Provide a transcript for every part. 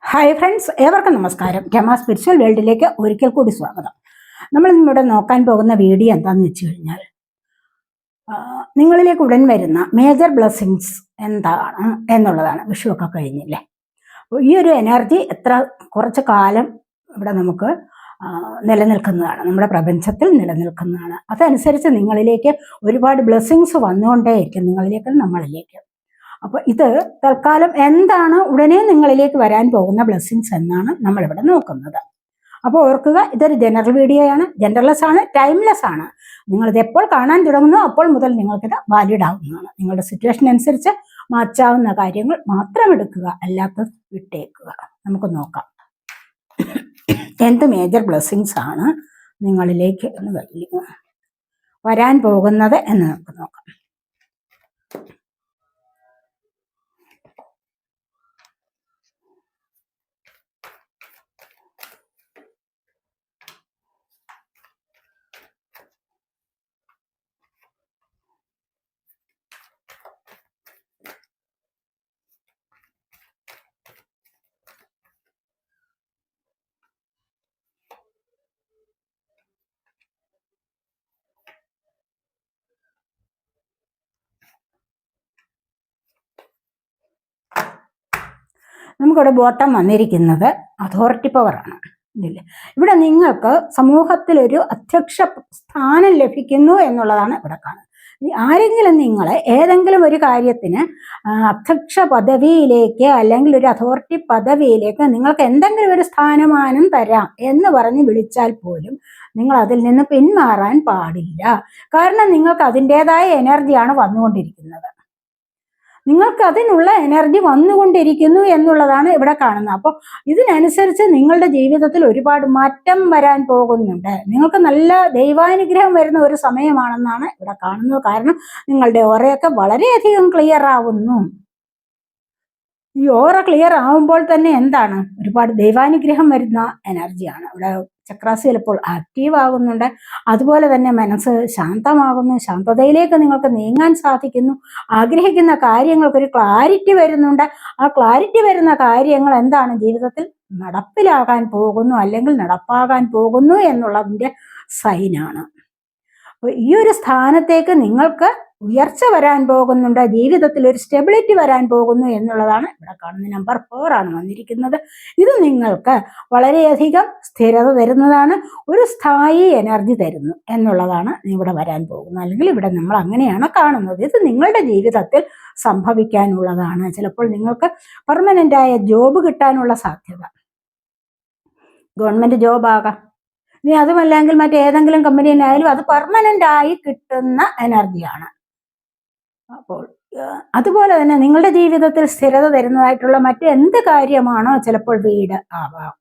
Hi friends, ഏവർക്കും നമസ്കാരം. Rama spiritual വേൾഡിലേക്ക് ഒരിക്കൽ കൂടി സ്വാഗതം. നമ്മൾ ഇവിടെ നോക്കാൻ പോകുന്ന വീഡിയോ എന്താണെന്ന് വെച്ച് കഴിഞ്ഞാൽ, നിങ്ങളിലേക്ക് ഉടൻ വരുന്ന മേജർ ബ്ലെസ്സിങ്സ് എന്താണ് എന്നുള്ളതാണ്. വിഷുവൊക്കെ കഴിഞ്ഞില്ലേ, ഈ ഒരു എനർജി കുറച്ച് കാലം ഇവിടെ നമുക്ക് നിലനിൽക്കുന്നതാണ്, നമ്മുടെ പ്രപഞ്ചത്തിൽ നിലനിൽക്കുന്നതാണ്. അതനുസരിച്ച് നിങ്ങളിലേക്ക് ഒരുപാട് ബ്ലെസ്സിങ്സ് വന്നുകൊണ്ടേയിരിക്കും, നിങ്ങളിലേക്ക് നമ്മളിലേക്ക്. അപ്പോൾ ഇത് തൽക്കാലം എന്താണ് ഉടനെ നിങ്ങളിലേക്ക് വരാൻ പോകുന്ന ബ്ലെസ്സിങ്സ് എന്നാണ് നമ്മളിവിടെ നോക്കുന്നത്. അപ്പോൾ ഓർക്കുക, ഇതൊരു ജനറൽ വീഡിയോ ആണ്, ജനറൽലെസ് ആണ്, ടൈംലെസ് ആണ്. നിങ്ങളിത് എപ്പോൾ കാണാൻ തുടങ്ങുന്നു അപ്പോൾ മുതൽ നിങ്ങൾക്കിത് വാലിഡ് ആവുന്നതാണ്. നിങ്ങളുടെ സിറ്റുവേഷൻ അനുസരിച്ച് മാറ്റാവുന്ന കാര്യങ്ങൾ മാത്രം എടുക്കുക, അല്ലാത്തത് വിട്ടേക്കുക. നമുക്ക് നോക്കാം എന്ത് മേജർ ബ്ലെസ്സിങ്സ് ആണ് നിങ്ങളിലേക്ക് വരാൻ പോകുന്നത് എന്ന് നമുക്ക് നോക്കാം. നമുക്കിവിടെ ബോട്ടം വന്നിരിക്കുന്നത് അതോറിറ്റി പവറാണ്. ഇതിൽ ഇവിടെ നിങ്ങൾക്ക് സമൂഹത്തിലൊരു അധ്യക്ഷ സ്ഥാനം ലഭിക്കുന്നു എന്നുള്ളതാണ് ഇവിടെ കാണുന്നത്. ആരെങ്കിലും നിങ്ങളെ ഏതെങ്കിലും ഒരു കാര്യത്തിന് അധ്യക്ഷ പദവിയിലേക്ക് അല്ലെങ്കിൽ ഒരു അതോറിറ്റി പദവിയിലേക്ക് നിങ്ങൾക്ക് എന്തെങ്കിലും ഒരു സ്ഥാനമാനം തരാം എന്ന് പറഞ്ഞ് വിളിച്ചാൽ പോലും നിങ്ങൾ അതിൽ നിന്ന് പിന്മാറാൻ പാടില്ല. കാരണം നിങ്ങൾക്ക് അതിൻ്റെതായ എനർജിയാണ് വന്നുകൊണ്ടിരിക്കുന്നത്, നിങ്ങൾക്ക് അതിനുള്ള എനർജി വന്നുകൊണ്ടിരിക്കുന്നു എന്നുള്ളതാണ് ഇവിടെ കാണുന്നത്. അപ്പോൾ ഇതിനനുസരിച്ച് നിങ്ങളുടെ ജീവിതത്തിൽ ഒരുപാട് മാറ്റം വരാൻ പോകുന്നുണ്ട്. നിങ്ങൾക്ക് നല്ല ദൈവാനുഗ്രഹം വരുന്ന ഒരു സമയമാണെന്നാണ് ഇവിടെ കാണുന്നത്. കാരണം നിങ്ങളുടെ ഓറയൊക്കെ വളരെയധികം ക്ലിയർ ആവുന്നു. ഈ ഓറ ക്ലിയർ ആവുമ്പോൾ തന്നെ എന്താണ്, ഒരുപാട് ദൈവാനുഗ്രഹം വരുന്ന എനർജിയാണ്. ഇവിടെ ചക്രാസ് ചിലപ്പോൾ ആക്റ്റീവ് ആകുന്നുണ്ട്. അതുപോലെ തന്നെ മനസ്സ് ശാന്തമാകുന്നു, ശാന്തതയിലേക്ക് നിങ്ങൾക്ക് നീങ്ങാൻ സാധിക്കുന്നു. ആഗ്രഹിക്കുന്ന കാര്യങ്ങൾക്കൊരു ക്ലാരിറ്റി വരുന്നുണ്ട്. ആ ക്ലാരിറ്റി വരുന്ന കാര്യങ്ങൾ എന്താണ്, ജീവിതത്തിൽ നടപ്പിലാകാൻ പോകുന്നു അല്ലെങ്കിൽ നടപ്പാകാൻ പോകുന്നു എന്നുള്ളതിൻ്റെ സൈനാണ്. അപ്പോൾ ഈ ഒരു സ്ഥാനത്തേക്ക് നിങ്ങൾക്ക് ഉയർച്ച വരാൻ പോകുന്നുണ്ട്, ജീവിതത്തിൽ ഒരു സ്റ്റെബിലിറ്റി വരാൻ പോകുന്നു എന്നുള്ളതാണ് ഇവിടെ കാണുന്നത്. നമ്പർ 4 ആണ് വന്നിരിക്കുന്നത്. ഇത് നിങ്ങൾക്ക് വളരെയധികം സ്ഥിരത തരുന്നതാണ്, ഒരു സ്ഥായി എനർജി തരുന്നു എന്നുള്ളതാണ് ഇവിടെ വരാൻ പോകുന്നത്. അല്ലെങ്കിൽ ഇവിടെ നമ്മൾ അങ്ങനെയാണ് കാണുന്നത്. ഇത് നിങ്ങളുടെ ജീവിതത്തിൽ സംഭവിക്കാനുള്ളതാണ്. ചിലപ്പോൾ നിങ്ങൾക്ക് പെർമനൻ്റായ ജോബ് കിട്ടാനുള്ള സാധ്യത, ഗവൺമെൻറ് ജോബാകാം, ഇനി അതുമല്ലെങ്കിൽ മറ്റേതെങ്കിലും കമ്പനിയിലായാലും അത് പെർമനൻ്റ് ആയി കിട്ടുന്ന എനർജിയാണ്. അപ്പോൾ അതുപോലെ തന്നെ നിങ്ങളുടെ ജീവിതത്തിൽ സ്ഥിരത തരുന്നതായിട്ടുള്ള മറ്റെന്ത് കാര്യമാണോ, ചിലപ്പോൾ വീട് ആവാം,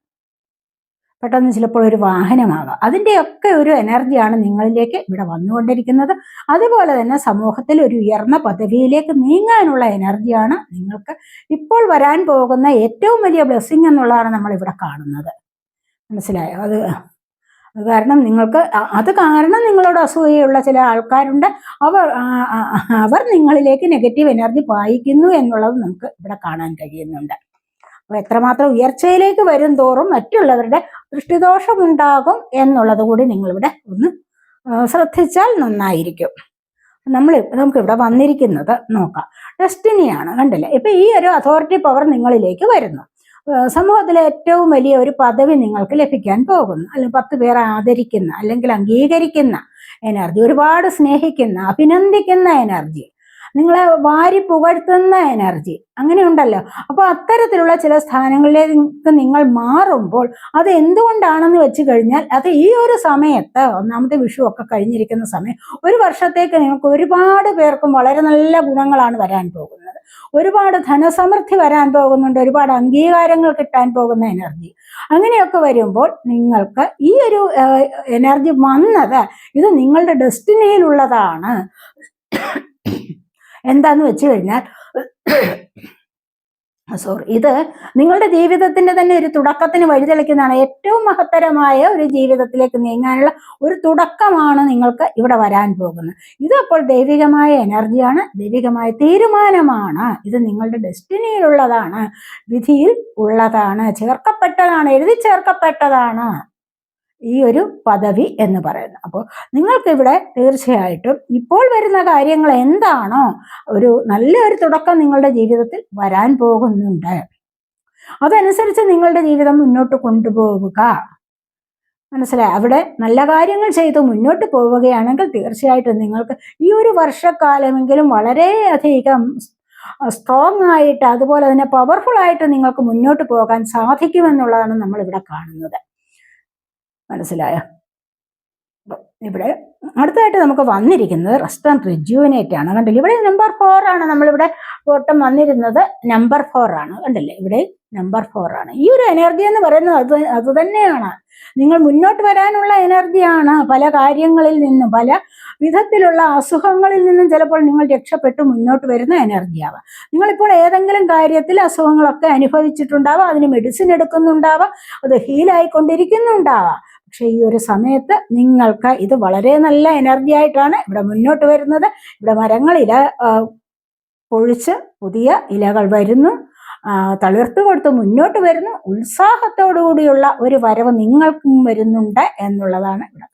പെട്ടെന്ന് ചിലപ്പോൾ ഒരു വാഹനമാകാം, അതിൻ്റെയൊക്കെ ഒരു എനർജിയാണ് നിങ്ങളിലേക്ക് ഇവിടെ വന്നുകൊണ്ടിരിക്കുന്നത്. അതുപോലെ തന്നെ സമൂഹത്തിൽ ഒരു ഉയർന്ന പദവിയിലേക്ക് നീങ്ങാനുള്ള എനർജിയാണ് നിങ്ങൾക്ക് ഇപ്പോൾ വരാൻ പോകുന്ന ഏറ്റവും വലിയ ബ്ലെസ്സിങ് എന്നുള്ളതാണ് നമ്മളിവിടെ കാണുന്നത്. മനസ്സിലായോ? കാരണം നിങ്ങളോട് അസൂയുള്ള ചില ആൾക്കാരുണ്ട്. അവർ നിങ്ങളിലേക്ക് നെഗറ്റീവ് എനർജി പായിക്കുന്നു എന്നുള്ളത് നമുക്ക് ഇവിടെ കാണാൻ കഴിയുന്നുണ്ട്. അപ്പോൾ എത്രമാത്രം ഉയർച്ചയിലേക്ക് വരും തോറും മറ്റുള്ളവരുടെ ദൃഷ്ടിദോഷമുണ്ടാകും എന്നുള്ളത് കൂടി നിങ്ങളിവിടെ ഒന്ന് ശ്രദ്ധിച്ചാൽ നന്നായിരിക്കും. നമുക്കിവിടെ വന്നിരിക്കുന്നത് നോക്കാം. ഡെസ്റ്റിനിയാണ്, കണ്ടില്ലേ? ഇപ്പം ഈ ഒരു അതോറിറ്റി പവർ നിങ്ങളിലേക്ക് വരുന്നു. സമൂഹത്തിലെ ഏറ്റവും വലിയ ഒരു പദവി നിങ്ങൾക്ക് ലഭിക്കാൻ പോകുന്നു, അല്ലെങ്കിൽ 10 പേർ ആദരിക്കുന്ന അല്ലെങ്കിൽ അംഗീകരിക്കുന്ന എനർജി, ഒരുപാട് സ്നേഹിക്കുന്ന അഭിനന്ദിക്കുന്ന എനർജി, നിങ്ങളെ വാരി പുകഴ്ത്തുന്ന എനർജി, അങ്ങനെയുണ്ടല്ലോ. അപ്പോൾ അത്തരത്തിലുള്ള ചില സ്ഥാനങ്ങളിലേക്ക് നിങ്ങൾ മാറുമ്പോൾ അത് എന്തുകൊണ്ടാണെന്ന് വെച്ച് കഴിഞ്ഞാൽ, അത് ഈ ഒരു സമയത്ത്, ഒന്നാമത്തെ വിഷു ഒക്കെ കഴിഞ്ഞിരിക്കുന്ന സമയം, ഒരു വർഷത്തേക്ക് നിങ്ങൾക്ക് ഒരുപാട് പേർക്കും വളരെ നല്ല ഗുണങ്ങളാണ് വരാൻ പോകുന്നത്. ഒരുപാട് ധനസമൃദ്ധി വരാൻ പോകുന്നുണ്ട്, ഒരുപാട് അംഗീകാരങ്ങൾ കിട്ടാൻ പോകുന്ന എനർജി. അങ്ങനെയൊക്കെ വരുമ്പോൾ നിങ്ങൾക്ക് ഈ ഒരു എനർജി വന്നത് ഇത് നിങ്ങളുടെ ഡെസ്റ്റിനിയിലുള്ളതാണ്. എന്താന്ന് വെച്ച് കഴിഞ്ഞാൽ, ഇത് നിങ്ങളുടെ ജീവിതത്തിന്റെ തന്നെ ഒരു തുടക്കത്തിന് വഴിതെളിക്കുന്നതാണ്. ഏറ്റവും മഹത്തരമായ ഒരു ജീവിതത്തിലേക്ക് നീങ്ങാനുള്ള ഒരു തുടക്കമാണ് നിങ്ങൾക്ക് ഇവിടെ വരാൻ പോകുന്നത്. ഇത് അപ്പോൾ ദൈവികമായ എനർജിയാണ്, ദൈവികമായ തീരുമാനമാണ്. ഇത് നിങ്ങളുടെ ഡെസ്റ്റിനിയിലുള്ളതാണ്, വിധിയിൽ ഉള്ളതാണ്, ചേർക്കപ്പെട്ടതാണ്, എഴുതി ചേർക്കപ്പെട്ടതാണ് ഈ ഒരു പദവി എന്ന് പറയുന്നത്. അപ്പോൾ നിങ്ങൾക്കിവിടെ തീർച്ചയായിട്ടും ഇപ്പോൾ വരുന്ന കാര്യങ്ങൾ എന്താണോ ഒരു നല്ലൊരു തുടക്കം നിങ്ങളുടെ ജീവിതത്തിൽ വരാൻ പോകുന്നുണ്ട്. അതനുസരിച്ച് നിങ്ങളുടെ ജീവിതം മുന്നോട്ട് കൊണ്ടുപോവുക. മനസ്സിലായി? അവിടെ നല്ല കാര്യങ്ങൾ ചെയ്ത് മുന്നോട്ട് പോവുകയാണെങ്കിൽ തീർച്ചയായിട്ടും നിങ്ങൾക്ക് ഈ ഒരു വർഷക്കാലമെങ്കിലും വളരെയധികം സ്ട്രോങ് ആയിട്ട്, അതുപോലെ തന്നെ പവർഫുൾ ആയിട്ട് നിങ്ങൾക്ക് മുന്നോട്ട് പോകാൻ സാധിക്കുമെന്നുള്ളതാണ് നമ്മൾ ഇവിടെ കാണുന്നത്. മനസ്സിലായോ? ഇവിടെ അടുത്തായിട്ട് നമുക്ക് വന്നിരിക്കുന്നത് റെസ്റ്റ് ആൻഡ് റിജുവിനേറ്റ് ആണ്. കണ്ടില്ലേ, ഇവിടെ നമ്പർ 4 ആണ്. നമ്മളിവിടെ ഓട്ടം വന്നിരുന്നത് നമ്പർ 4 ആണ്. കണ്ടില്ലേ, ഇവിടെ നമ്പർ 4 ആണ്. ഈ ഒരു എനർജി എന്ന് പറയുന്നത് അത് തന്നെയാണ്. നിങ്ങൾ മുന്നോട്ട് വരാനുള്ള എനർജിയാണ്. പല കാര്യങ്ങളിൽ നിന്നും, പല വിധത്തിലുള്ള അസുഖങ്ങളിൽ നിന്നും ചിലപ്പോൾ നിങ്ങൾ രക്ഷപ്പെട്ട് മുന്നോട്ട് വരുന്ന എനർജിയാവാം. നിങ്ങളിപ്പോൾ ഏതെങ്കിലും കാര്യത്തിൽ അസുഖങ്ങളൊക്കെ അനുഭവിച്ചിട്ടുണ്ടാവാം, അതിന് മെഡിസിൻ എടുക്കുന്നുണ്ടാവാം, അത് ഹീലായിക്കൊണ്ടിരിക്കുന്നുണ്ടാവാം. പക്ഷെ ഈ ഒരു സമയത്ത് നിങ്ങൾക്ക് ഇത് വളരെ നല്ല എനർജി ആയിട്ടാണ് ഇവിടെ മുന്നോട്ട് വരുന്നത്. ഇവിടെ മരങ്ങളിൽ പൊഴിച്ച് പുതിയ ഇലകൾ വരുന്നു, തളിർത്ത് കൊടുത്ത് മുന്നോട്ട് വരുന്നു. ഉത്സാഹത്തോടു കൂടിയുള്ള ഒരു വരവ് നിങ്ങൾക്കും വരുന്നുണ്ട് എന്നുള്ളതാണ് ഇവിടെ.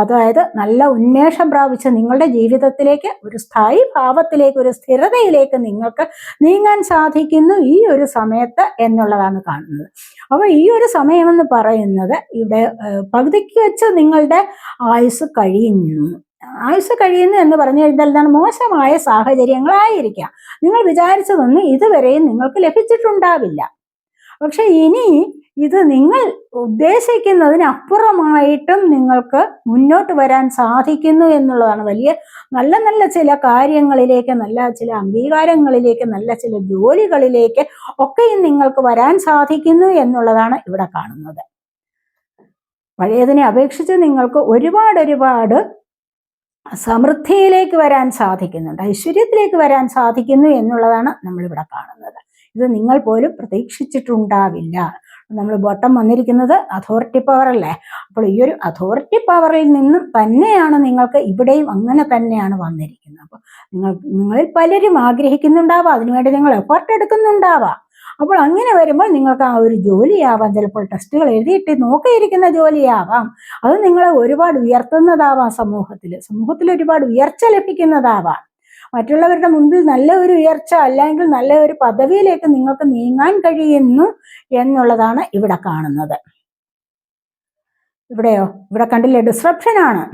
അതായത് നല്ല ഉന്മേഷം പ്രാപിച്ച് നിങ്ങളുടെ ജീവിതത്തിലേക്ക് ഒരു സ്ഥായി ഭാവത്തിലേക്ക്, ഒരു സ്ഥിരതയിലേക്ക് നിങ്ങൾക്ക് നീങ്ങാൻ സാധിക്കുന്നു ഈ ഒരു സമയത്ത് എന്നുള്ളതാണ് കാണുന്നത്. അപ്പോൾ ഈ ഒരു സമയമെന്ന് പറയുന്നത് ഇവിടെ പകുതിക്ക് വെച്ച് നിങ്ങളുടെ ആയുസ് കഴിയുന്നു. ആയുസ് കഴിയുന്നു എന്ന് പറഞ്ഞാൽ ഇതെല്ലാം മോശമായ സാഹചര്യങ്ങളായിരിക്കാം. നിങ്ങൾ വിചാരിച്ചതൊന്നും ഇതുവരെയും നിങ്ങൾക്ക് ലഭിച്ചിട്ടുണ്ടാവില്ല. പക്ഷെ ഇനി ഇത് നിങ്ങൾ ഉദ്ദേശിക്കുന്നതിനപ്പുറമായിട്ടും നിങ്ങൾക്ക് മുന്നോട്ട് വരാൻ സാധിക്കുന്നു എന്നുള്ളതാണ്. വലിയ നല്ല നല്ല ചില കാര്യങ്ങളിലേക്ക്, നല്ല ചില അംഗീകാരങ്ങളിലേക്ക്, നല്ല ചില ജോലികളിലേക്ക് ഒക്കെയും നിങ്ങൾക്ക് വരാൻ സാധിക്കുന്നു എന്നുള്ളതാണ് ഇവിടെ കാണുന്നത്. പഴയതിനെ അപേക്ഷിച്ച് നിങ്ങൾക്ക് ഒരുപാട് സമൃദ്ധിയിലേക്ക് വരാൻ സാധിക്കുന്നുണ്ട്, ഐശ്വര്യത്തിലേക്ക് വരാൻ സാധിക്കുന്നു എന്നുള്ളതാണ് നമ്മളിവിടെ കാണുന്നത്. ഇത് നിങ്ങൾ പോലും പ്രതീക്ഷിച്ചിട്ടുണ്ടാവില്ല. നമ്മൾ ബോട്ടം വന്നിരിക്കുന്നത് അതോറിറ്റി പവർ അല്ലേ? അപ്പോൾ ഈ ഒരു അതോറിറ്റി പവറിൽ നിന്നും തന്നെയാണ് നിങ്ങൾക്ക് ഇവിടെയും അങ്ങനെ തന്നെയാണ് വന്നിരിക്കുന്നത്. അപ്പോൾ നിങ്ങളിൽ പലരും ആഗ്രഹിക്കുന്നുണ്ടാവാം, അതിനുവേണ്ടി നിങ്ങൾ എഫേർട്ട് എടുക്കുന്നുണ്ടാവാം. അപ്പോൾ അങ്ങനെ വരുമ്പോൾ നിങ്ങൾക്ക് ആ ഒരു ജോലിയാവാം, ചിലപ്പോൾ ടെസ്റ്റുകൾ എഴുതിയിട്ട് നോക്കിയിരിക്കുന്ന ജോലിയാവാം, അത് നിങ്ങളെ ഒരുപാട് ഉയർത്തുന്നതാവാം, സമൂഹത്തിൽ ഒരുപാട് ഉയർച്ച ലഭിക്കുന്നതാവാം, മറ്റുള്ളവരുടെ മുൻപിൽ നല്ല ഒരു ഉയർച്ച അല്ലെങ്കിൽ നല്ല ഒരു പദവിയിലേക്ക് നിങ്ങൾക്ക് നീങ്ങാൻ കഴിയുന്നു എന്നുള്ളതാണ് ഇവിടെ കാണുന്നത്. ഇവിടെയോ, ഇവിടെ കണ്ടില്ലേ, ഡിസ്റപ്ഷൻ ആണ്.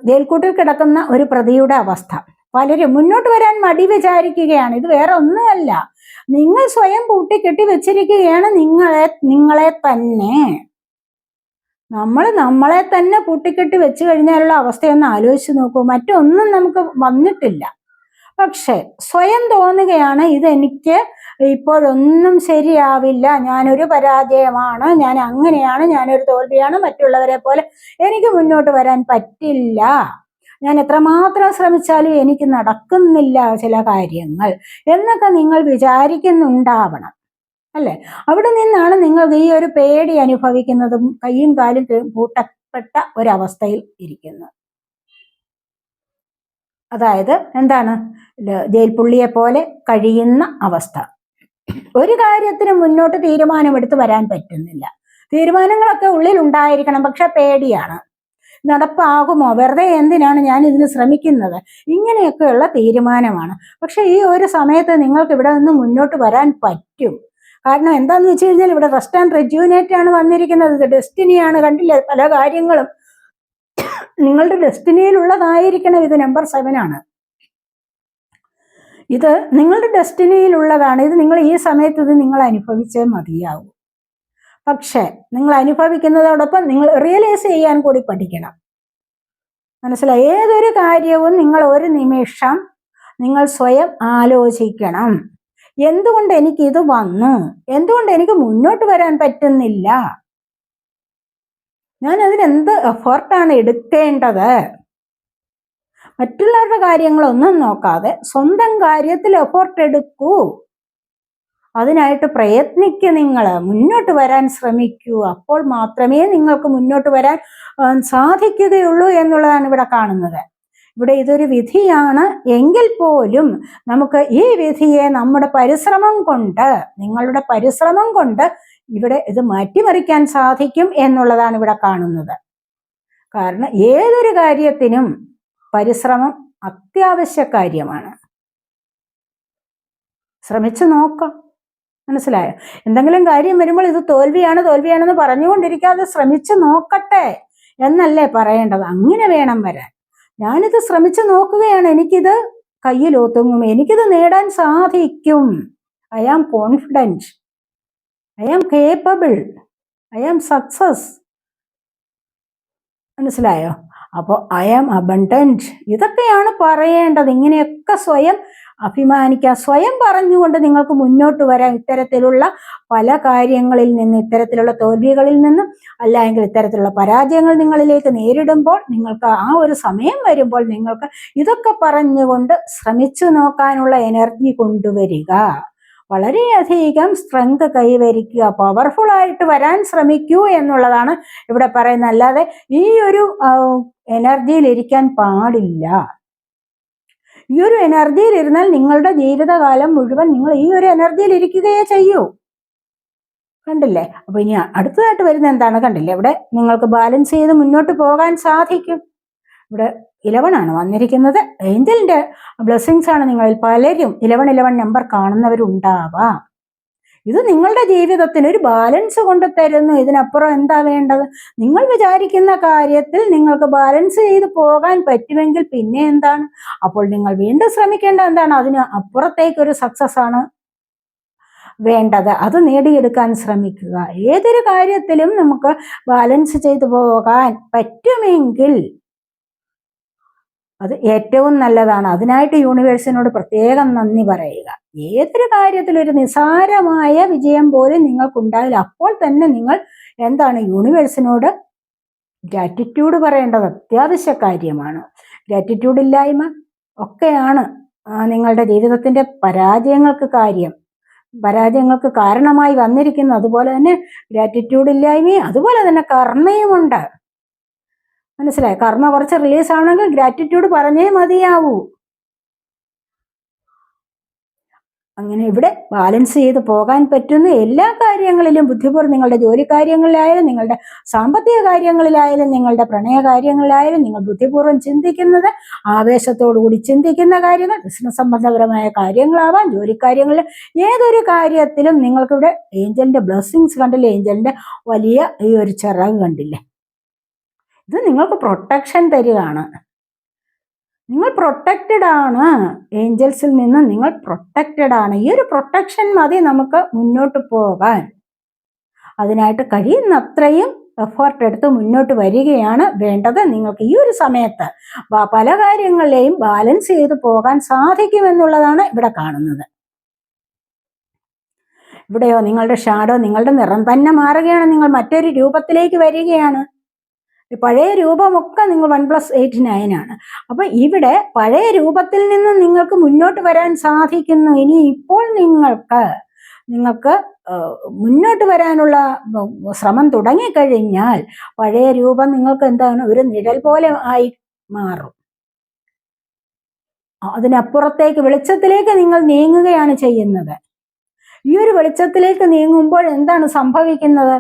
ജയിൽക്കൂട്ടിൽ കിടക്കുന്ന ഒരു പ്രതിയുടെ അവസ്ഥ. പലരും മുന്നോട്ട് വരാൻ മടി വിചാരിക്കുകയാണ്. ഇത് വേറെ ഒന്നുമല്ല, നിങ്ങൾ സ്വയം പൂട്ടിക്കെട്ടി വെച്ചിരിക്കുകയാണ് നിങ്ങളെ തന്നെ. നമ്മളെ തന്നെ പൂട്ടിക്കെട്ടി വെച്ച് കഴിഞ്ഞാലുള്ള അവസ്ഥയൊന്ന് ആലോചിച്ച് നോക്കൂ. മറ്റൊന്നും നമുക്ക് വന്നിട്ടില്ല, പക്ഷെ സ്വയം തോന്നുകയാണ് ഇതെനിക്ക് ഇപ്പോഴൊന്നും ശരിയാവില്ല, ഞാനൊരു പരാജയമാണ്, ഞാൻ അങ്ങനെയാണ്, ഞാനൊരു തോൽവിയാണ്, മറ്റുള്ളവരെ പോലെ എനിക്ക് മുന്നോട്ട് വരാൻ പറ്റില്ല, ഞാൻ എത്രമാത്രം ശ്രമിച്ചാലും എനിക്ക് നടക്കുന്നില്ല ചില കാര്യങ്ങൾ എന്നൊക്കെ നിങ്ങൾ വിചാരിക്കുന്നുണ്ടാവണം അല്ലെ? അവിടെ നിന്നാണ് നിങ്ങൾ ഈ ഒരു പേടി അനുഭവിക്കുന്നതും കയ്യും കാലും പൂട്ടപ്പെട്ട ഒരവസ്ഥയിൽ ഇരിക്കുന്നത്. അതായത് എന്താണ്, ജയിൽ പുള്ളിയെ പോലെ കഴിയുന്ന അവസ്ഥ. ഒരു കാര്യത്തിന് മുന്നോട്ട് തീരുമാനമെടുത്ത് വരാൻ പറ്റുന്നില്ല. തീരുമാനങ്ങളൊക്കെ ഉള്ളിൽ ഉണ്ടായിരിക്കണം, പക്ഷെ പേടിയാണ്. നടപ്പാകുമോ, വെറുതെ എന്തിനാണ് ഞാൻ ഇതിന് ശ്രമിക്കുന്നത്, ഇങ്ങനെയൊക്കെയുള്ള തീരുമാനമാണ്. പക്ഷെ ഈ ഒരു സമയത്ത് നിങ്ങൾക്ക് ഇവിടെ നിന്ന് മുന്നോട്ട് വരാൻ പറ്റും. കാരണം എന്താന്ന് വെച്ച് കഴിഞ്ഞാൽ ഇവിടെ റെസ്റ്റ് ആൻഡ് റിജുവിനേറ്റ് ആണ് വന്നിരിക്കുന്നത്. ഇത് ഡെസ്റ്റിനിയാണ്. കണ്ടില്ലേ, പല കാര്യങ്ങളും നിങ്ങളുടെ ഡെസ്റ്റിനിയിലുള്ളതായിരിക്കണം. ഇത് നമ്പർ 7 ആണ്. ഇത് നിങ്ങളുടെ ഡെസ്റ്റിനിയിലുള്ളതാണ്. ഇത് നിങ്ങൾ ഈ സമയത്ത് ഇത് നിങ്ങൾ അനുഭവിച്ചേ മതിയാവും. പക്ഷെ നിങ്ങൾ അനുഭവിക്കുന്നതോടൊപ്പം നിങ്ങൾ റിയലൈസ് ചെയ്യാൻ കൂടി പഠിക്കണം. മനസ്സിലായി? ഏതൊരു കാര്യവും നിങ്ങൾ ഒരു നിമിഷം നിങ്ങൾ സ്വയം ആലോചിക്കണം. എന്തുകൊണ്ട് എനിക്ക് ഇത് വന്നു, എന്തുകൊണ്ട് എനിക്ക് മുന്നോട്ട് വരാൻ പറ്റുന്നില്ല, ഞാൻ അതിനെന്ത് എഫേർട്ടാണ് എടുക്കേണ്ടത്. മറ്റുള്ളവരുടെ കാര്യങ്ങളൊന്നും നോക്കാതെ സ്വന്തം കാര്യത്തിൽ എഫേർട്ട് എടുക്കൂ. അതിനായിട്ട് പ്രയത്നിക്കുക, നിങ്ങൾ മുന്നോട്ട് വരാൻ ശ്രമിക്കൂ. അപ്പോൾ മാത്രമേ നിങ്ങൾക്ക് മുന്നോട്ട് വരാൻ സാധിക്കുകയുള്ളൂ എന്നുള്ളതാണ് ഇവിടെ കാണുന്നത്. ഇവിടെ ഇതൊരു വിധിയാണ് എങ്കിൽ പോലും നമുക്ക് ഈ വിധിയെ നമ്മുടെ പരിശ്രമം കൊണ്ട്, നിങ്ങളുടെ പരിശ്രമം കൊണ്ട് ഇവിടെ ഇത് മാറ്റിമറിക്കാൻ സാധിക്കും എന്നുള്ളതാണ് ഇവിടെ കാണുന്നത്. കാരണം ഏതൊരു കാര്യത്തിനും പരിശ്രമം അത്യാവശ്യ കാര്യമാണ്. ശ്രമിച്ചു നോക്കാം. മനസ്സിലായോ? എന്തെങ്കിലും കാര്യം വരുമ്പോൾ ഇത് തോൽവിയാണെന്ന് പറഞ്ഞുകൊണ്ടിരിക്കാതെ ശ്രമിച്ചു നോക്കട്ടെ എന്നല്ലേ പറയേണ്ടത്. അങ്ങനെ വേണം വരാൻ. ഞാനിത് ശ്രമിച്ചു നോക്കുകയാണ്, എനിക്കിത് കയ്യിലൊതുങ്ങും, എനിക്കിത് നേടാൻ സാധിക്കും. I am confident, I am capable, I am success. മനസ്സിലായോ? അപ്പോൾ ഐ ആം അബണ്ടന്റ്, ഇതൊക്കെയാണ് പറയേണ്ടത്. ഇങ്ങനെയൊക്കെ സ്വയം അഭിമാനിക്കുക. സ്വയം പറഞ്ഞുകൊണ്ട് നിങ്ങൾക്ക് മുന്നോട്ട് വരാൻ, ഇത്തരത്തിലുള്ള പല കാര്യങ്ങളിൽ നിന്ന്, ഇത്തരത്തിലുള്ള തോൽവികളിൽ നിന്നും അല്ലെങ്കിൽ ഇത്തരത്തിലുള്ള പരാജയങ്ങൾ നിങ്ങളിലേക്ക് നേരിടുമ്പോൾ, നിങ്ങൾക്ക് ആ ഒരു സമയം വരുമ്പോൾ നിങ്ങൾക്ക് ഇതൊക്കെ പറഞ്ഞുകൊണ്ട് ശ്രമിച്ചു നോക്കാനുള്ള എനർജി കൊണ്ടുവരിക. വളരെയധികം സ്ട്രെങ്ത് കൈവരിക്കുക, പവർഫുൾ ആയിട്ട് വരാൻ ശ്രമിക്കൂ എന്നുള്ളതാണ് ഇവിടെ പറയുന്നത്. അല്ലാതെ ഈ ഒരു എനർജിയിൽ ഇരിക്കാൻ പാടില്ല. ഈ ഒരു എനർജിയിൽ ഇരുന്നാൽ നിങ്ങളുടെ ജീവിതകാലം മുഴുവൻ നിങ്ങൾ ഈ ഒരു എനർജിയിൽ ഇരിക്കുകയേ ചെയ്യൂ. കണ്ടില്ലേ? അപ്പൊ ഇനി അടുത്തതായിട്ട് വരുന്ന എന്താണ്? കണ്ടില്ലേ? ഇവിടെ നിങ്ങൾക്ക് ബാലൻസ് ചെയ്ത് മുന്നോട്ട് പോകാൻ സാധിക്കും. ഇവിടെ 11 വന്നിരിക്കുന്നത്. ഏഞ്ചലിന്റെ ബ്ലെസ്സിങ്സ് ആണ് നിങ്ങളിൽ പലരും 11 നമ്പർ കാണുന്നവരുണ്ടാവാം. ഇത് നിങ്ങളുടെ ജീവിതത്തിന് ഒരു ബാലൻസ് കൊണ്ട് തരുന്നു. ഇതിനപ്പുറം എന്താ വേണ്ടത്? നിങ്ങൾ വിചാരിക്കുന്ന കാര്യത്തിൽ നിങ്ങൾക്ക് ബാലൻസ് ചെയ്ത് പോകാൻ പറ്റുമെങ്കിൽ പിന്നെ എന്താണ്? അപ്പോൾ നിങ്ങൾ വീണ്ടും ശ്രമിക്കേണ്ട എന്താണ്? അതിന് അപ്പുറത്തേക്കൊരു സക്സസ് ആണ് വേണ്ടത്. അത് നേടിയെടുക്കാൻ ശ്രമിക്കുക. ഏതൊരു കാര്യത്തിലും നമുക്ക് ബാലൻസ് ചെയ്തു പോകാൻ പറ്റുമെങ്കിൽ അത് ഏറ്റവും നല്ലതാണ്. അതിനായിട്ട് യൂണിവേഴ്സിനോട് പ്രത്യേകം നന്ദി പറയുക. ഏതൊരു കാര്യത്തിലും ഒരു നിസാരമായ വിജയം പോലും നിങ്ങൾക്കുണ്ടാവില്ല. അപ്പോൾ തന്നെ നിങ്ങൾ എന്താണ്? യൂണിവേഴ്സിനോട് ഗ്രാറ്റിറ്റ്യൂഡ് പറയേണ്ടത് അത്യാവശ്യ കാര്യമാണ്. ഗ്രാറ്റിറ്റ്യൂഡ് ഇല്ലായ്മ ഒക്കെയാണ് നിങ്ങളുടെ ജീവിതത്തിന്റെ പരാജയങ്ങൾക്ക് കാരണമായി വന്നിരിക്കുന്നത്. അതുപോലെ തന്നെ ഗ്രാറ്റിറ്റ്യൂഡ് ഇല്ലായ്മയും അതുപോലെ തന്നെ കർമ്മയുമുണ്ട്. മനസ്സിലായി? കർമ്മ കുറച്ച് റിലീസ് ആവണമെങ്കിൽ ഗ്രാറ്റിറ്റ്യൂഡ് പറഞ്ഞേ മതിയാവൂ. അങ്ങനെ ഇവിടെ ബാലൻസ് ചെയ്ത് പോകാൻ പറ്റുന്ന എല്ലാ കാര്യങ്ങളിലും ബുദ്ധിപൂർവ്വം, നിങ്ങളുടെ ജോലി കാര്യങ്ങളിലായാലും, നിങ്ങളുടെ സാമ്പത്തിക കാര്യങ്ങളിലായാലും, നിങ്ങളുടെ പ്രണയ കാര്യങ്ങളിലായാലും നിങ്ങൾ ബുദ്ധിപൂർവ്വം ചിന്തിക്കുന്നത്, ആവേശത്തോടുകൂടി ചിന്തിക്കുന്ന കാര്യങ്ങൾ, ബിസിനസ് സംബന്ധപരമായ കാര്യങ്ങളാവാം, ജോലിക്കാര്യങ്ങളിൽ, ഏതൊരു കാര്യത്തിലും നിങ്ങൾക്കിവിടെ ഏഞ്ചലിന്റെ ബ്ലെസ്സിങ്സ് കണ്ടില്ലേ? ഏഞ്ചലിന്റെ വലിയ ഈ ഒരു ചിറക് കണ്ടില്ലേ? ഇത് നിങ്ങൾക്ക് പ്രൊട്ടക്ഷൻ തരികയാണ്. നിങ്ങൾ പ്രൊട്ടക്റ്റഡ് ആണ്. ഏഞ്ചൽസിൽ നിന്ന് നിങ്ങൾ പ്രൊട്ടക്റ്റഡ് ആണ്. ഈ ഒരു പ്രൊട്ടക്ഷൻ മതി നമുക്ക് മുന്നോട്ട് പോകാൻ. അതിനായിട്ട് കഴിയുന്നത്രയും എഫേർട്ട് എടുത്ത് മുന്നോട്ട് വരികയാണ് വേണ്ടത്. നിങ്ങൾക്ക് ഈ ഒരു സമയത്ത് പല കാര്യങ്ങളെയും ബാലൻസ് ചെയ്ത് പോകാൻ സാധിക്കുമെന്നുള്ളതാണ് ഇവിടെ കാണുന്നത്. ഇവിടെയോ നിങ്ങളുടെ ഷാഡോ, നിങ്ങളുടെ നിറം തന്നെ മാറുകയാണ്. നിങ്ങൾ മറ്റൊരു രൂപത്തിലേക്ക് വരികയാണ്. പഴയ രൂപമൊക്കെ നിങ്ങൾ 1+8 9 ആണ്. അപ്പൊ ഇവിടെ പഴയ രൂപത്തിൽ നിന്ന് നിങ്ങൾക്ക് മുന്നോട്ട് വരാൻ സാധിക്കുന്നു. ഇനി ഇപ്പോൾ നിങ്ങൾക്ക് മുന്നോട്ട് വരാനുള്ള ശ്രമം തുടങ്ങിക്കഴിഞ്ഞാൽ പഴയ രൂപം നിങ്ങൾക്ക് എന്താണ്? ഒരു നിഴൽ പോലെ ആയി മാറും. അതിനപ്പുറത്തേക്ക് വെളിച്ചത്തിലേക്ക് നിങ്ങൾ നീങ്ങുകയാണ് ചെയ്യുന്നത്. ഈ ഒരു വെളിച്ചത്തിലേക്ക് നീങ്ങുമ്പോൾ എന്താണ് സംഭവിക്കുന്നത്?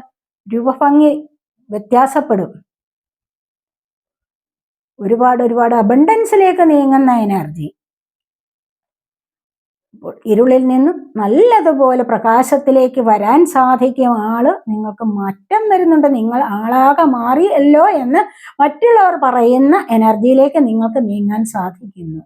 രൂപഭംഗി വ്യത്യാസപ്പെടും. ഒരുപാട് അബണ്ടൻസിലേക്ക് നീങ്ങുന്ന എനർജി. ഇരുളിൽ നിന്നും നല്ലതുപോലെ പ്രകാശത്തിലേക്ക് വരാൻ സാധിക്കും. നിങ്ങൾക്ക് മാറ്റം വരുന്നുണ്ട്. നിങ്ങൾ ആളാകെ മാറിയല്ലോ എന്ന് മറ്റുള്ളവർ പറയുന്ന എനർജിയിലേക്ക് നിങ്ങൾക്ക് നീങ്ങാൻ സാധിക്കുന്നു.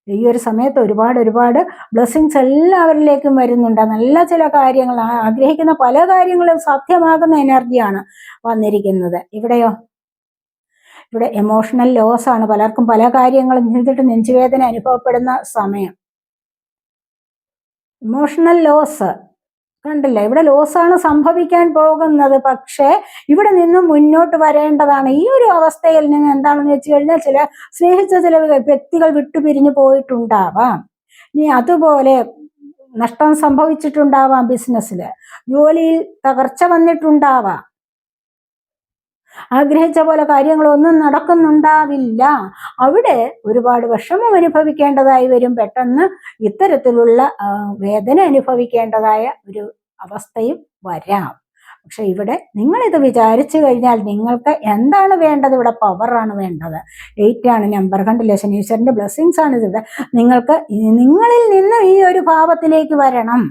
ഈ ഒരു സമയത്ത് ഒരുപാട് ബ്ലെസ്സിങ്സ് എല്ലാവരിലേക്കും വരുന്നുണ്ട്. നല്ല ചില കാര്യങ്ങൾ, ആഗ്രഹിക്കുന്ന പല കാര്യങ്ങളും സാധ്യമാകുന്ന എനർജിയാണ് വന്നിരിക്കുന്നത്. ഇവിടെ എമോഷണൽ ലോസ് ആണ്. പലർക്കും പല കാര്യങ്ങളും ചെയ്തിട്ട് നെഞ്ചുവേദന അനുഭവപ്പെടുന്ന സമയം. ഇമോഷണൽ ലോസ് കണ്ടില്ല? ഇവിടെ ലോസാണ് സംഭവിക്കാൻ പോകുന്നത്. പക്ഷേ ഇവിടെ നിന്നും മുന്നോട്ട് വരേണ്ടതാണ്. ഈ ഒരു അവസ്ഥയിൽ നിന്ന് എന്താണെന്ന് വെച്ച് കഴിഞ്ഞാൽ സ്നേഹിച്ച ചില വ്യക്തികൾ വിട്ടുപിരിഞ്ഞു പോയിട്ടുണ്ടാവാം. ഇനി അതുപോലെ നഷ്ടം സംഭവിച്ചിട്ടുണ്ടാവാം, ബിസിനസ്സിൽ ജോലിയിൽ തകർച്ച വന്നിട്ടുണ്ടാവാം, ആഗ്രഹിച്ച പോലെ കാര്യങ്ങളൊന്നും നടക്കുന്നുണ്ടാവില്ല. അവിടെ ഒരുപാട് വിഷമം അനുഭവിക്കേണ്ടതായി വരും. പെട്ടെന്ന് ഇത്തരത്തിലുള്ള വേദന അനുഭവിക്കേണ്ടതായ ഒരു അവസ്ഥയും വരാം. പക്ഷെ ഇവിടെ നിങ്ങളിത് വിചാരിച്ചു കഴിഞ്ഞാൽ നിങ്ങൾക്ക് എന്താണ് വേണ്ടത്? ഇവിടെ പവറാണ് വേണ്ടത്. 8 ആണ് നമ്പർ. കണ്ടില്ലേ, ശനീശ്വരന്റെ ബ്ലെസ്സിങ്സ് ആണ് ഇതിവിടെ. നിങ്ങൾക്ക് നിങ്ങളിൽ നിന്ന് ഈ ഒരു ഭാവത്തിലേക്ക് വരണം,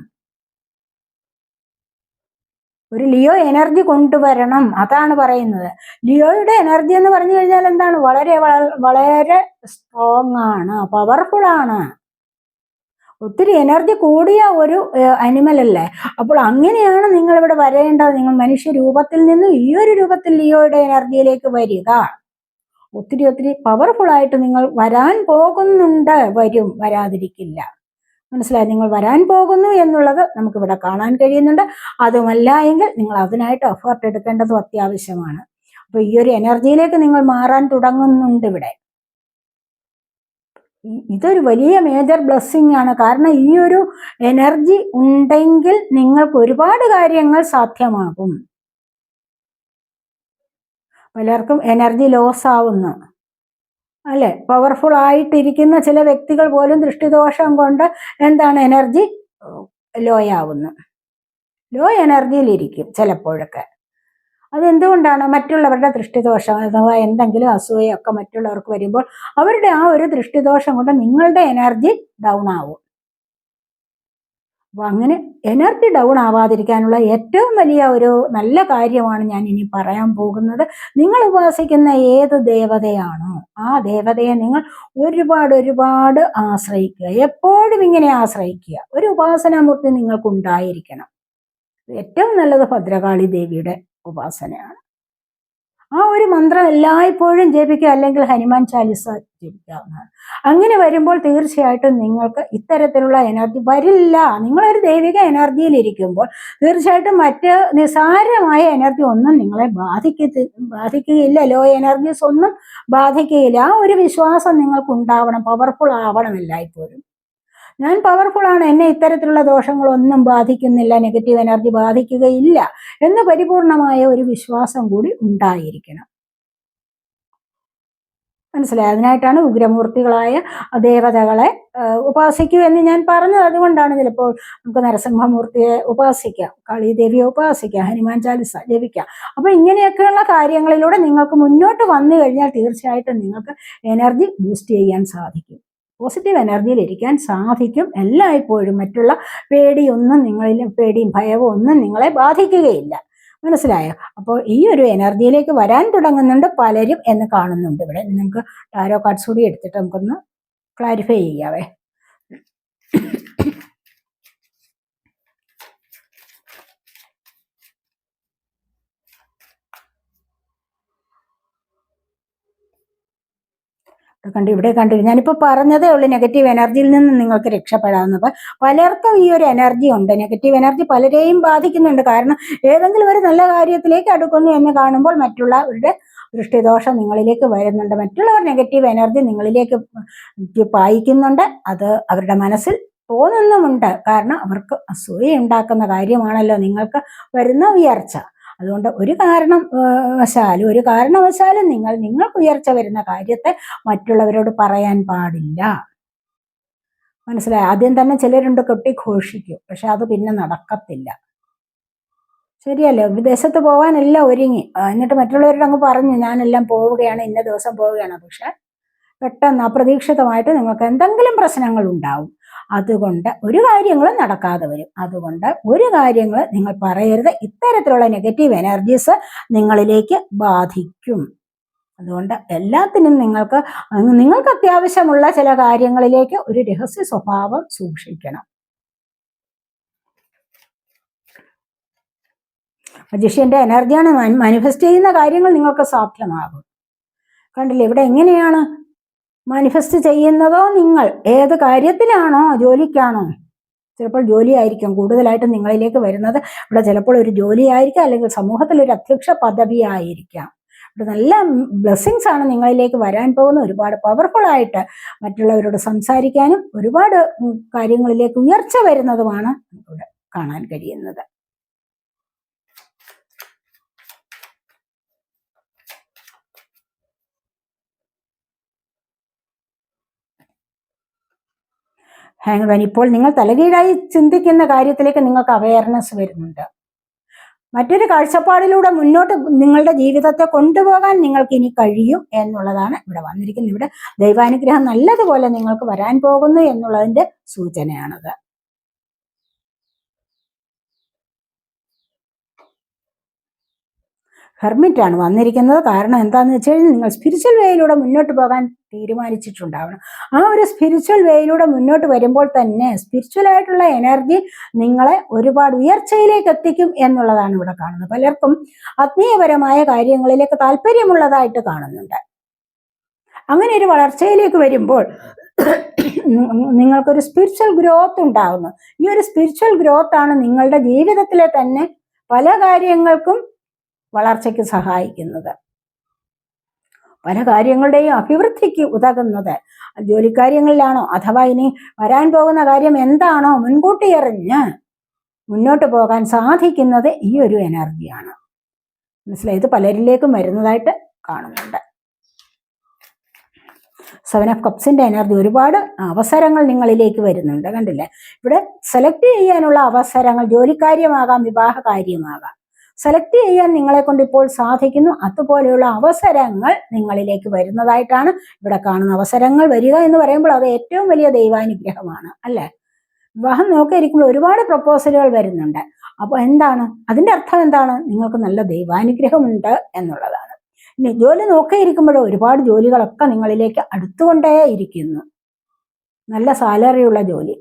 ഒരു ലിയോ എനർജി കൊണ്ടുവരണം. അതാണ് പറയുന്നത്. ലിയോയുടെ എനർജി എന്ന് പറഞ്ഞു കഴിഞ്ഞാൽ എന്താണ്? വളരെ വളരെ സ്ട്രോങ് ആണ്, പവർഫുൾ ആണ്, ഒത്തിരി എനർജി കൂടിയ ഒരു അനിമൽ അല്ലേ. അപ്പോൾ അങ്ങനെയാണ് നിങ്ങൾ ഇവിടെ വരേണ്ടത്. നിങ്ങൾ മനുഷ്യ രൂപത്തിൽ നിന്ന് ഈ ഒരു രൂപത്തിൽ ലിയോയുടെ എനർജിയിലേക്ക് വരിക. ഒത്തിരി ഒത്തിരി പവർഫുൾ ആയിട്ട് നിങ്ങൾ വരാൻ പോകുന്നുണ്ട്. വരും, വരാതിരിക്കില്ല. മനസ്സിലായി? നിങ്ങൾ വരാൻ പോകുന്നു എന്നുള്ളത് നമുക്കിവിടെ കാണാൻ കഴിയുന്നുണ്ട്. അതുമല്ല എങ്കിൽ നിങ്ങൾ അതിനായിട്ട് എഫേർട്ട് എടുക്കേണ്ടതും അത്യാവശ്യമാണ്. അപ്പൊ ഈ ഒരു എനർജിയിലേക്ക് നിങ്ങൾ മാറാൻ തുടങ്ങുന്നുണ്ട് ഇവിടെ. ഇതൊരു വലിയ മേജർ ബ്ലെസ്സിങ് ആണ്. കാരണം ഈ ഒരു എനർജി ഉണ്ടെങ്കിൽ നിങ്ങൾക്ക് ഒരുപാട് കാര്യങ്ങൾ സാധ്യമാകും. പലർക്കും എനർജി ലോസ് ആവുന്നു അല്ലെ. പവർഫുൾ ആയിട്ടിരിക്കുന്ന ചില വ്യക്തികൾ പോലും ദൃഷ്ടിദോഷം കൊണ്ട് എന്താണ്, എനർജി ലോ ആവുന്നു, ലോ എനർജിയിലിരിക്കും ചിലപ്പോഴൊക്കെ. അതെന്തുകൊണ്ടാണ്? മറ്റുള്ളവരുടെ ദൃഷ്ടിദോഷം അഥവാ എന്തെങ്കിലും അസൂയൊക്കെ മറ്റുള്ളവർക്ക് വരുമ്പോൾ അവരുടെ ആ ഒരു ദൃഷ്ടിദോഷം കൊണ്ട് നിങ്ങളുടെ എനർജി ഡൗൺ ആവും. അപ്പൊ അങ്ങനെ എനർജി ഡൗൺ ആവാതിരിക്കാനുള്ള ഏറ്റവും വലിയ ഒരു നല്ല കാര്യമാണ് ഞാൻ ഇനി പറയാൻ പോകുന്നത്. നിങ്ങൾ ഉപാസിക്കുന്ന ഏത് ദേവതയാണോ ആ ദേവതയെ നിങ്ങൾ ഒരുപാട് ആശ്രയിക്കുക. എപ്പോഴും ഇങ്ങനെ ആശ്രയിക്കുക. ഒരു ഉപാസനാമൂർത്തി നിങ്ങൾക്ക് ഉണ്ടായിരിക്കണം. ഏറ്റവും നല്ലത് ഭദ്രകാളി ദേവിയുടെ ഉപാസനയാണ്. ആ ഒരു മന്ത്രം എല്ലായ്പ്പോഴും ജപിക്കുക, അല്ലെങ്കിൽ ഹനുമാൻ ചാലിസ ജപിക്കാവുന്നതാണ്. അങ്ങനെ വരുമ്പോൾ തീർച്ചയായിട്ടും നിങ്ങൾക്ക് ഇത്തരത്തിലുള്ള എനർജി വരില്ല. നിങ്ങളൊരു ദൈവിക എനർജിയിൽ ഇരിക്കുമ്പോൾ തീർച്ചയായിട്ടും മറ്റ് നിസാരമായ എനർജി ഒന്നും നിങ്ങളെ ബാധിക്കുകയില്ല. ലോ എനർജീസ് ഒന്നും ബാധിക്കുകയില്ല. ആ ഒരു വിശ്വാസം നിങ്ങൾക്ക് ഉണ്ടാവണം. പവർഫുൾ ആവണം എല്ലായ്പ്പോഴും. ഞാൻ പവർഫുൾ ആണ്, എന്നെ ഇത്തരത്തിലുള്ള ദോഷങ്ങളൊന്നും ബാധിക്കുന്നില്ല, നെഗറ്റീവ് എനർജി ബാധിക്കുകയില്ല എന്ന് പരിപൂർണമായ ഒരു വിശ്വാസം കൂടി ഉണ്ടായിരിക്കണം. മനസ്സിലായി? അതിനായിട്ടാണ് ഉഗ്രമൂർത്തികളായ ദേവതകളെ ഉപാസിക്കൂ എന്ന് ഞാൻ പറഞ്ഞത്. അതുകൊണ്ടാണ് ചിലപ്പോൾ നമുക്ക് നരസിംഹമൂർത്തിയെ ഉപാസിക്കാം, കാളിദേവിയെ ഉപാസിക്കാം, ഹനുമാൻ ചാലിസ ജപിക്കാം. അപ്പൊ ഇങ്ങനെയൊക്കെയുള്ള കാര്യങ്ങളിലൂടെ നിങ്ങൾക്ക് മുന്നോട്ട് വന്നു കഴിഞ്ഞാൽ തീർച്ചയായിട്ടും നിങ്ങൾക്ക് എനർജി ബൂസ്റ്റ് ചെയ്യാൻ സാധിക്കും. പോസിറ്റീവ് എനർജിയിൽ ഇരിക്കാൻ സാധിക്കും എല്ലായ്പ്പോഴും. മറ്റുള്ള പേടിയും ഭയവും ഒന്നും നിങ്ങളെ ബാധിക്കുകയില്ല. മനസ്സിലായോ? അപ്പോൾ ഈ ഒരു എനർജിയിലേക്ക് വരാൻ തുടങ്ങുന്നുണ്ട് പലരും എന്ന് കാണുന്നുണ്ട് ഇവിടെ. നമുക്ക് ടാരോ കാർഡ്സ് കൂടി എടുത്തിട്ട് നമുക്കൊന്ന് ക്ലാരിഫൈ ചെയ്യാവേ. ഇവിടെ കണ്ടില്ല, ഞാനിപ്പോൾ പറഞ്ഞതേ ഉള്ളൂ നെഗറ്റീവ് എനർജിയിൽ നിന്ന് നിങ്ങൾക്ക് രക്ഷപ്പെടാവുന്നത്. പലർക്കും ഈ ഒരു എനർജി ഉണ്ട്. നെഗറ്റീവ് എനർജി പലരെയും ബാധിക്കുന്നുണ്ട്. കാരണം ഏതെങ്കിലും ഒരു നല്ല കാര്യത്തിലേക്ക് അടുക്കുന്നു എന്ന് കാണുമ്പോൾ മറ്റുള്ളവരുടെ ദൃഷ്ടിദോഷം നിങ്ങളിലേക്ക് വരുന്നുണ്ട്. മറ്റുള്ളവർ നെഗറ്റീവ് എനർജി നിങ്ങളിലേക്ക് പായിക്കുന്നുണ്ട്. അത് അവരുടെ മനസ്സിൽ തോന്നുന്നുമുണ്ട്. കാരണം അവർക്ക് അസൂയ ഉണ്ടാക്കുന്ന കാര്യമാണല്ലോ നിങ്ങൾക്ക് വരുന്ന ഉയർച്ച. അതുകൊണ്ട് ഒരു കാരണവശാലും നിങ്ങൾക്ക് ഉയർച്ച വരുന്ന കാര്യത്തെ മറ്റുള്ളവരോട് പറയാൻ പാടില്ല. മനസ്സിലായി? ആദ്യം തന്നെ ചിലരുണ്ട് കൊട്ടിഘോഷിക്കും, പക്ഷെ അത് പിന്നെ നടക്കത്തില്ല. ശരിയല്ലേ? വിദേശത്ത് പോകാനെല്ലാം ഒരുങ്ങി, എന്നിട്ട് മറ്റുള്ളവരോട് അങ്ങ് പറഞ്ഞു ഞാനെല്ലാം പോവുകയാണ്, ഇന്ന ദിവസം പോവുകയാണ്. പക്ഷെ പെട്ടെന്ന് അപ്രതീക്ഷിതമായിട്ട് നിങ്ങൾക്ക് എന്തെങ്കിലും പ്രശ്നങ്ങൾ ഉണ്ടാവും. അതുകൊണ്ട് ഒരു കാര്യങ്ങളും നടക്കാതെ വരും. അതുകൊണ്ട് ഒരു കാര്യങ്ങൾ നിങ്ങൾ പറയരുത്. ഇത്തരത്തിലുള്ള നെഗറ്റീവ് എനർജീസ് നിങ്ങളിലേക്ക് ബാധിക്കും. അതുകൊണ്ട് എല്ലാത്തിനും നിങ്ങൾക്ക് അത്യാവശ്യമുള്ള ചില കാര്യങ്ങളിലേക്ക് ഒരു രഹസ്യ സ്വഭാവം സൂക്ഷിക്കണം. മജീഷ്യന്റെ എനർജിയാണ്. മാനിഫെസ്റ്റ് ചെയ്യുന്ന കാര്യങ്ങൾ നിങ്ങൾക്ക് സാധ്യമാകും. കണ്ടില്ലേ ഇവിടെ എങ്ങനെയാണ് മാനിഫെസ്റ്റ് ചെയ്യുന്നതോ? നിങ്ങൾ ഏത് കാര്യത്തിലാണോ, ജോലിക്കാണോ, ചിലപ്പോൾ ജോലി ആയിരിക്കും കൂടുതലായിട്ടും നിങ്ങളിലേക്ക് വരുന്നത്. ഇവിടെ ചിലപ്പോൾ ഒരു ജോലി ആയിരിക്കാം, അല്ലെങ്കിൽ സമൂഹത്തിൽ ഒരു അധ്യക്ഷ പദവി ആയിരിക്കാം. ഒരു നല്ല ബ്ലെസ്സിങ്സ് ആണ് നിങ്ങളിലേക്ക് വരാൻ പോകുന്ന. ഒരുപാട് പവർഫുള്ളായിട്ട് മറ്റുള്ളവരോട് സംസാരിക്കാനും ഒരുപാട് കാര്യങ്ങളിലേക്ക് ഉയർച്ച വരുന്നതുമാണ് ഇവിടെ കാണാൻ കഴിയുന്നത്. ഹാങ്ഡ് ഇപ്പോൾ നിങ്ങൾ തലകീഴായി ചിന്തിക്കുന്ന കാര്യത്തിലേക്ക് നിങ്ങൾക്ക് അവയർനെസ് വരുന്നുണ്ട്. മറ്റൊരു കാഴ്ചപ്പാടിലൂടെ മുന്നോട്ട് നിങ്ങളുടെ ജീവിതത്തെ കൊണ്ടുപോകാൻ നിങ്ങൾക്ക് ഇനി കഴിയും എന്നുള്ളതാണ് ഇവിടെ വന്നിരിക്കുന്നത്. ഇവിടെ ദൈവാനുഗ്രഹം നല്ലതുപോലെ നിങ്ങൾക്ക് വരാൻ പോകുന്നു എന്നുള്ളതിന്റെ സൂചനയാണത്. ഹെർമിറ്റാണ് വന്നിരിക്കുന്നത്. കാരണം എന്താണെന്ന് വെച്ച് കഴിഞ്ഞാൽ നിങ്ങൾ സ്പിരിച്വൽ വേയിലൂടെ മുന്നോട്ട് പോകാൻ തീരുമാനിച്ചിട്ടുണ്ടാവണം. ആ ഒരു സ്പിരിച്വൽ വേയിലൂടെ മുന്നോട്ട് വരുമ്പോൾ തന്നെ സ്പിരിച്വൽ ആയിട്ടുള്ള എനർജി നിങ്ങളെ ഒരുപാട് ഉയർച്ചയിലേക്ക് എത്തിക്കും എന്നുള്ളതാണ് ഇവിടെ കാണുന്നത്. പലർക്കും ആത്മീയപരമായ കാര്യങ്ങളിലേക്ക് താല്പര്യമുള്ളതായിട്ട് കാണുന്നുണ്ട്. അങ്ങനെ ഒരു വളർച്ചയിലേക്ക് വരുമ്പോൾ നിങ്ങൾക്കൊരു സ്പിരിച്വൽ ഗ്രോത്ത് ഉണ്ടാകുന്നു. ഈ ഒരു സ്പിരിച്വൽ ഗ്രോത്ത് ആണ് നിങ്ങളുടെ ജീവിതത്തിലെ തന്നെ പല കാര്യങ്ങൾക്കും വളർച്ചയ്ക്ക് സഹായിക്കുന്നത്, പല കാര്യങ്ങളുടെയും അഭിവൃദ്ധിക്ക് ഉതകുന്നത്. ജോലിക്കാര്യങ്ങളിലാണോ അഥവാ ഇനി വരാൻ പോകുന്ന കാര്യം എന്താണോ മുൻകൂട്ടി എറിഞ്ഞ് മുന്നോട്ട് പോകാൻ സാധിക്കുന്നത് ഈ ഒരു എനർജിയാണ്. മനസ്സിലായി? ഇത് പലരിലേക്കും വരുന്നതായിട്ട് കാണുന്നുണ്ട്. 7 ഓഫ് കപ്സിന്റെ എനർജി, ഒരുപാട് അവസരങ്ങൾ നിങ്ങളിലേക്ക് വരുന്നുണ്ട്. കണ്ടില്ലേ? ഇവിടെ സെലക്ട് ചെയ്യാനുള്ള അവസരങ്ങൾ, ജോലിക്കാര്യമാകാം, വിവാഹ കാര്യമാകാം, സെലക്ട് ചെയ്യാൻ നിങ്ങളെ കൊണ്ട് ഇപ്പോൾ സാധിക്കുന്നു. അതുപോലെയുള്ള അവസരങ്ങൾ നിങ്ങളിലേക്ക് വരുന്നതായിട്ടാണ് ഇവിടെ കാണുന്ന. അവസരങ്ങൾ വരിക എന്ന് പറയുമ്പോൾ അത് ഏറ്റവും വലിയ ദൈവാനുഗ്രഹമാണ്, അല്ലേ? വിവാഹം നോക്കിയിരിക്കുമ്പോൾ ഒരുപാട് പ്രപ്പോസലുകൾ വരുന്നുണ്ട്. അപ്പോൾ എന്താണ് അതിന്റെ അർത്ഥം? എന്താണ്? നിങ്ങൾക്ക് നല്ല ദൈവാനുഗ്രഹമുണ്ട് എന്നുള്ളതാണ്. ഇനി ജോലി നോക്കിയിരിക്കുമ്പോഴോ ഒരുപാട് ജോലികളൊക്കെ നിങ്ങളിലേക്ക് അടുത്തുകൊണ്ടേ ഇരിക്കുന്നു. നല്ല സാലറിയുള്ള ജോലി,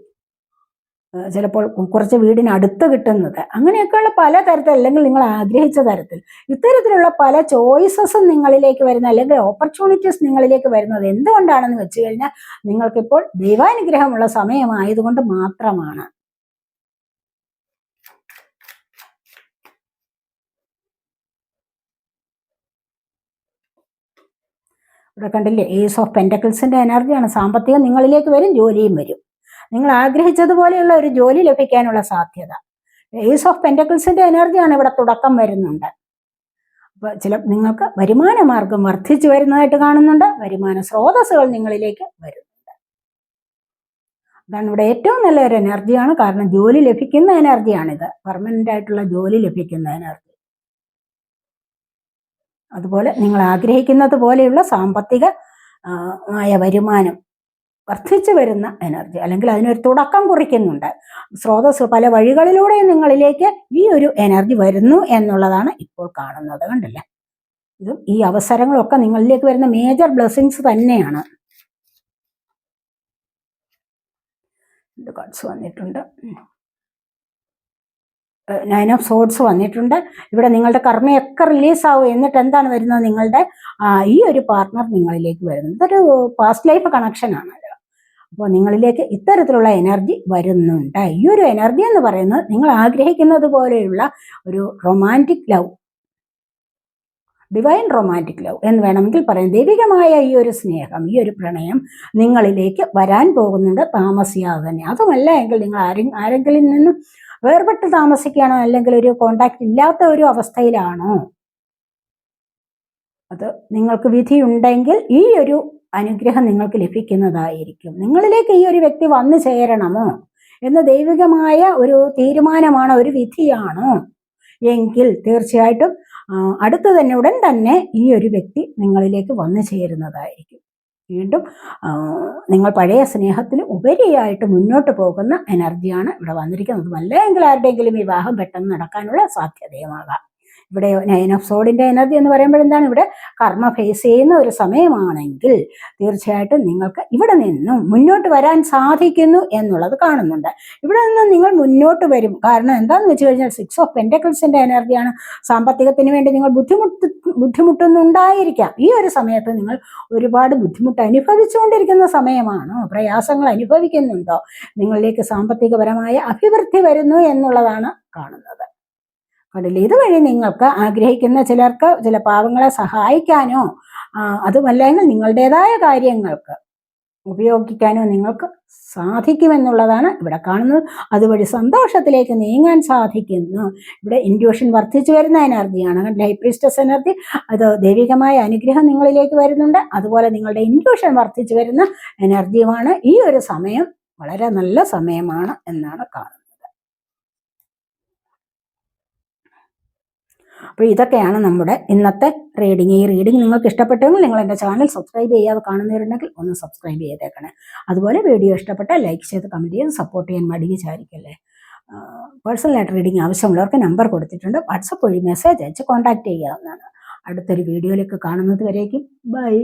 ചിലപ്പോൾ കുറച്ച് വീടിനടുത്ത് കിട്ടുന്നത്, അങ്ങനെയൊക്കെയുള്ള പല തരത്തിൽ, അല്ലെങ്കിൽ നിങ്ങൾ ആഗ്രഹിച്ച തരത്തിൽ ഇത്തരത്തിലുള്ള പല ചോയ്സസും നിങ്ങളിലേക്ക് വരുന്ന, അല്ലെങ്കിൽ ഓപ്പർച്യൂണിറ്റീസ് നിങ്ങളിലേക്ക് വരുന്നത് എന്തുകൊണ്ടാണെന്ന് വെച്ച് കഴിഞ്ഞാൽ നിങ്ങൾക്കിപ്പോൾ ദൈവാനുഗ്രഹമുള്ള സമയമായതുകൊണ്ട് മാത്രമാണ്. ഇവിടെ കണ്ടില്ലേ? ഏസ് ഓഫ് പെന്റക്കിൾസിന്റെ എനർജിയാണ്. സാമ്പത്തികം നിങ്ങളിലേക്ക് വരും, ജോലിയും വരും. നിങ്ങൾ ആഗ്രഹിച്ചതുപോലെയുള്ള ഒരു ജോലി ലഭിക്കാനുള്ള സാധ്യത. ഏസ് ഓഫ് പെന്റക്കിൾസിന്റെ എനർജിയാണ് ഇവിടെ. തുടക്കം വരുന്നുണ്ട്. അപ്പോൾ നിങ്ങൾക്ക് വരുമാന മാർഗം വർദ്ധിച്ചു വരുന്നതായിട്ട് കാണുന്നുണ്ട്. വരുമാന സ്രോതസ്സുകൾ നിങ്ങളിലേക്ക് വരുന്നുണ്ട്. അതാണ് ഇവിടെ ഏറ്റവും നല്ലൊരു എനർജിയാണ്. കാരണം ജോലി ലഭിക്കുന്ന എനർജിയാണിത്. പെർമനന്റ് ആയിട്ടുള്ള ജോലി ലഭിക്കുന്ന എനർജി. അതുപോലെ നിങ്ങൾ ആഗ്രഹിക്കുന്നത് പോലെയുള്ള സാമ്പത്തിക ആയ വരുമാനം വർദ്ധിച്ചു വരുന്ന എനർജി, അല്ലെങ്കിൽ അതിനൊരു തുടക്കം കുറിക്കുന്നുണ്ട്. സ്രോതസ് പല വഴികളിലൂടെയും നിങ്ങളിലേക്ക് ഈ ഒരു എനർജി വരുന്നു എന്നുള്ളതാണ് ഇപ്പോൾ കാണുന്നത്. കണ്ടില്ലേ? ഇതും ഈ അവസരങ്ങളൊക്കെ നിങ്ങളിലേക്ക് വരുന്ന മേജർ ബ്ലെസ്സിങ്സ് തന്നെയാണ്. കാർഡ്സ് വന്നിട്ടുണ്ട്. 9 ഓഫ് സോഡ്സ് വന്നിട്ടുണ്ട്. ഇവിടെ നിങ്ങളുടെ കർമ്മയൊക്കെ റിലീസാവും. എന്നിട്ട് എന്താണ് വരുന്നത്? നിങ്ങളുടെ ഈ ഒരു പാർട്ട്ണർ നിങ്ങളിലേക്ക് വരുന്നത്. ഇതൊരു പാസ്റ്റ് ലൈഫ് കണക്ഷനാണ്. അപ്പോൾ നിങ്ങളിലേക്ക് ഇത്തരത്തിലുള്ള എനർജി വരുന്നുണ്ട്. ഈ ഒരു എനർജി എന്ന് പറയുന്നത് നിങ്ങൾ ആഗ്രഹിക്കുന്നത് പോലെയുള്ള ഒരു romantic love, divine romantic love എന്ന് വേണമെങ്കിൽ പറയാം. ദൈവികമായ ഈ ഒരു സ്നേഹം, ഈ ഒരു പ്രണയം നിങ്ങളിലേക്ക് വരാൻ പോകുന്നുണ്ട് താമസിയാതെ തന്നെ. അതുമല്ല എങ്കിൽ നിങ്ങൾ ആരെങ്കിലും നിന്നും വേർപെട്ട് താമസിക്കുകയാണോ, അല്ലെങ്കിൽ ഒരു കോണ്ടാക്ട് ഇല്ലാത്ത ഒരു അവസ്ഥയിലാണോ, അത് നിങ്ങൾക്ക് വിധിയുണ്ടെങ്കിൽ ഈ ഒരു അനുഗ്രഹം നിങ്ങൾക്ക് ലഭിക്കുന്നതായിരിക്കും. നിങ്ങളിലേക്ക് ഈ ഒരു വ്യക്തി വന്നു ചേരണമോ എന്ന് ദൈവികമായ ഒരു തീരുമാനമാണോ, ഒരു വിധിയാണോ എങ്കിൽ തീർച്ചയായിട്ടും അടുത്ത് തന്നെ, ഉടൻ തന്നെ ഈ ഒരു വ്യക്തി നിങ്ങളിലേക്ക് വന്നു ചേരുന്നതായിരിക്കും. വീണ്ടും നിങ്ങൾ പഴയ സ്നേഹത്തിന് ഉപരിയായിട്ട് മുന്നോട്ട് പോകുന്ന എനർജിയാണ് ഇവിടെ വന്നിരിക്കുന്നത്. അല്ലെങ്കിൽ ആരുടെയെങ്കിലും വിവാഹം പെട്ടെന്ന് നടക്കാനുള്ള സാധ്യതയുമാകാം. ഇവിടെ 9 ഓഫ് സോഡിന്റെ എനർജി എന്ന് പറയുമ്പോൾ എന്താണ്? ഇവിടെ കർമ്മ ഫേസ് ചെയ്യുന്ന ഒരു സമയമാണെങ്കിൽ തീർച്ചയായിട്ടും നിങ്ങൾക്ക് ഇവിടെ നിന്നും മുന്നോട്ട് വരാൻ സാധിക്കുന്നു എന്നുള്ളത് കാണുന്നുണ്ട്. ഇവിടെ നിന്ന് നിങ്ങൾ മുന്നോട്ട് വരും. കാരണം എന്താണെന്ന് വെച്ച് കഴിഞ്ഞാൽ 6 ഓഫ് പെന്റക്കിൾസിന്റെ എനർജിയാണ്. സാമ്പത്തികത്തിന് വേണ്ടി നിങ്ങൾ ബുദ്ധിമുട്ടുന്നുണ്ടായിരിക്കാം. ഈ ഒരു സമയത്ത് നിങ്ങൾ ഒരുപാട് ബുദ്ധിമുട്ട് അനുഭവിച്ചുകൊണ്ടിരിക്കുന്ന സമയമാണോ, പ്രയാസങ്ങൾ അനുഭവിക്കുന്നുണ്ടോ, നിങ്ങളിലേക്ക് സാമ്പത്തികപരമായ അഭിവൃദ്ധി വരുന്നു എന്നുള്ളതാണ് കാണുന്നത്. കണ്ടില്ലേ, ഇതുവഴി നിങ്ങൾക്ക് ആഗ്രഹിക്കുന്ന ചിലർക്ക് ചില പാവങ്ങളെ സഹായിക്കാനോ അതുമല്ലെങ്കിൽ നിങ്ങളുടേതായ കാര്യങ്ങൾക്ക് ഉപയോഗിക്കാനോ നിങ്ങൾക്ക് സാധിക്കുമെന്നുള്ളതാണ് ഇവിടെ കാണുന്നത്. അതുവഴി സന്തോഷത്തിലേക്ക് നീങ്ങാൻ സാധിക്കുന്നു. ഇവിടെ ഇൻഡ്യൂഷൻ വർദ്ധിച്ചു വരുന്ന എനർജിയാണ്. ഹൈ പ്രീസ്റ്റസ് എനർജി, അത് ദൈവികമായ അനുഗ്രഹം നിങ്ങളിലേക്ക് വരുന്നുണ്ട്. അതുപോലെ നിങ്ങളുടെ ഇൻഡ്യൂഷൻ വർദ്ധിച്ചു വരുന്ന എനർജിയുമാണ്. ഈ ഒരു സമയം വളരെ നല്ല സമയമാണ് എന്നാണ് കാണുന്നത്. അപ്പോൾ ഇതൊക്കെയാണ് നമ്മുടെ ഇന്നത്തെ റീഡിങ്. ഈ റീഡിങ് നിങ്ങൾക്ക് ഇഷ്ടപ്പെട്ടെങ്കിൽ നിങ്ങൾ എൻ്റെ ചാനൽ സബ്സ്ക്രൈബ് ചെയ്യാതെ കാണുന്നവരുണ്ടെങ്കിൽ ഒന്ന് സബ്സ്ക്രൈബ് ചെയ്തേക്കണേ. അതുപോലെ വീഡിയോ ഇഷ്ടപ്പെട്ടാൽ ലൈക്ക് ചെയ്ത് കമൻറ്റ് ചെയ്ത് സപ്പോർട്ട് ചെയ്യാൻ മടിവിചാരിക്കല്ലേ. പേഴ്സണലായിട്ട് റീഡിങ് ആവശ്യമുള്ളവർക്ക് നമ്പർ കൊടുത്തിട്ടുണ്ട്. വാട്സപ്പ് വഴി മെസ്സേജ് അയച്ച് കോൺടാക്റ്റ് ചെയ്യാവുന്നതാണ്. അടുത്തൊരു വീഡിയോയിലേക്ക് കാണുന്നത് വരേക്കും ബൈ.